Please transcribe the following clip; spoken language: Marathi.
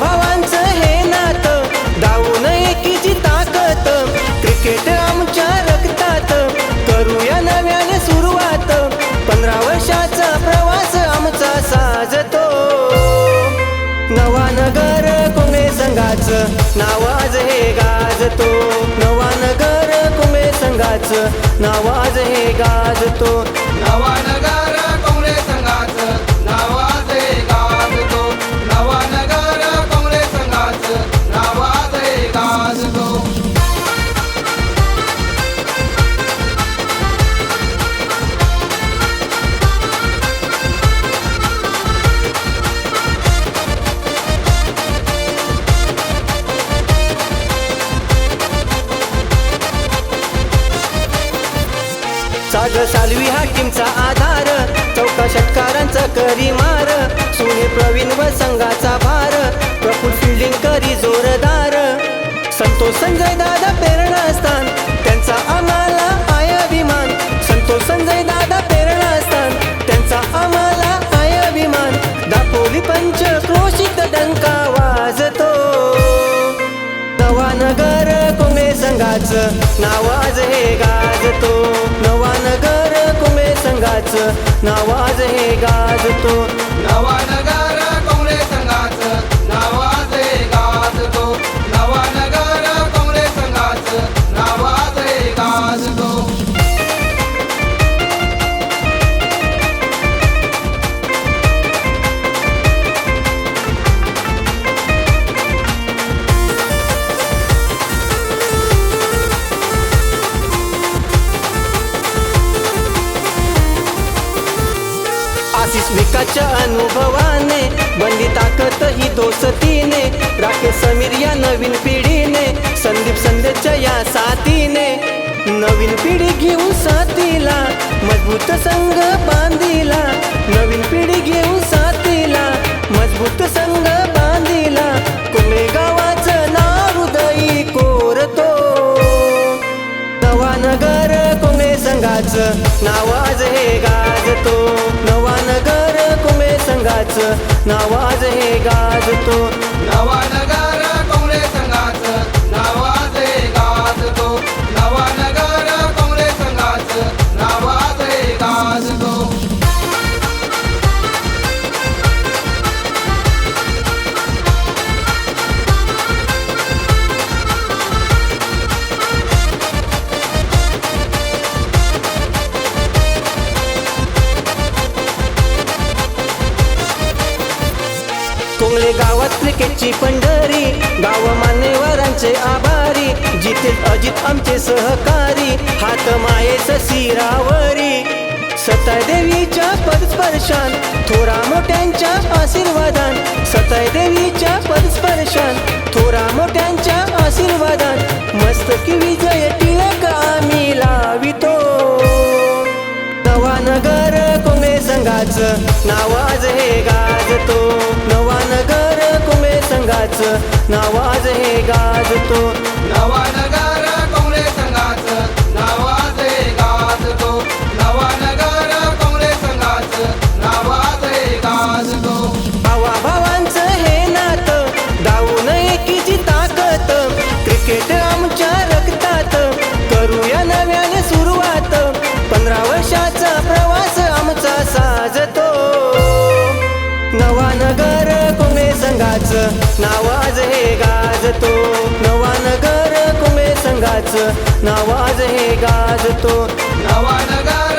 भावांचं हे नातं, धावून एकीची ताकद, क्रिकेट आमच्या रक्तात, करूया नव्याने सुरुवात, 15 वर्षाचा प्रवास आमचा साजतो. नवानगर कुंभे संघाचं नाव आज हे गाजतो, नवानगर कुंभे संघाचं नाव आज हे गाजतो. नवानगर कुंभे संघाचं नाव आज हे गाजतो, नवानगर कुंभे संघाचं नाव आज हे गाजतो. साग सालवी हा टीमचा आधार, चौका षटकारांचा करी मार, सोने प्रवीण व संघाचा भार, प्रफुल्ल फिल्डिंग करी जोरदार, संतोष संजय दादा प्रेरणास्थान, त्यांचा आम्हाला आहे अभिमान, संतोष संजय दादा प्रेरणास्थान, त्यांचा आम्हाला आहे अभिमान. दापोली पंच क्रोशित डंका वाजतो, नवानगर कुंभे संघाचं नाव आज हे गाजतो, नवानगर कुंभे संघाचं नाव आज हे गाजतो. नवानगर कुंभे संघाचं नाव आज हे गाजतो, नवानगर कुंभे संघाचं नाव आज हे गाजतो. आशिष विकासच्या अनुभवाने बनली ताकद ही दोस्तीने, राकेश समीर या नवीन पिढीने, संदीप संदेच्या या साथीने, नवीन पिढी घेऊन साथीला, मजबूत संघ बांधिला, नवीन पिढी घेऊन साथीला, मजबूत संघ बांधिला, कुंभे गावाचं नाव हृदयी कोरतो. नवानगर कुंभे संघाचं नाव आज हे गाजतो, नवानगर कुंभे संघाचं नाव आज हे गाजतो. नवानगर कुंभे संघाचं नाव आज हे गाजतो, नवानगर कुंभे संघाचं नाव आज हे गाजतो. कोंगले गावात क्रिकेटची पंढरी, गाव मान्यवरांचे आभारी, जितेश अजित आमचे सहकारी, हात मायेच शिरावरी, सताय देवीच्या पदस्पर्शान, थोरा मोठ्यांच्या आशीर्वादान, सताय देवीच्या पदस्पर्शान, थोरा मोठ्यांच्या आशीर्वादान, मस्तकी विजय टिळक आम्ही लावितो. नवानगर कुंभे संघाचं नाव आज हे गाजतो, नवानगर कुंभे संघाचं नाव आज हे गाजतो. नवानगर कुंभे संघाचं नाव आज हे गाजतो, नवानगर कुंभे संघाचं नाव आज हे गाजतो. भावा भावांचं हे नातं, धावून एकीची ताकद, क्रिकेट आमच्या रक्तात, करूया नव्याने सुरुवात, 15 वर्षाचा प्रवास आमचा साजतो. नवानगर कुंभे संघाचं नाव आज हे गाजतो, नवानगर कुंभे संघाचं नाव आज हे गाजतो. नवानगर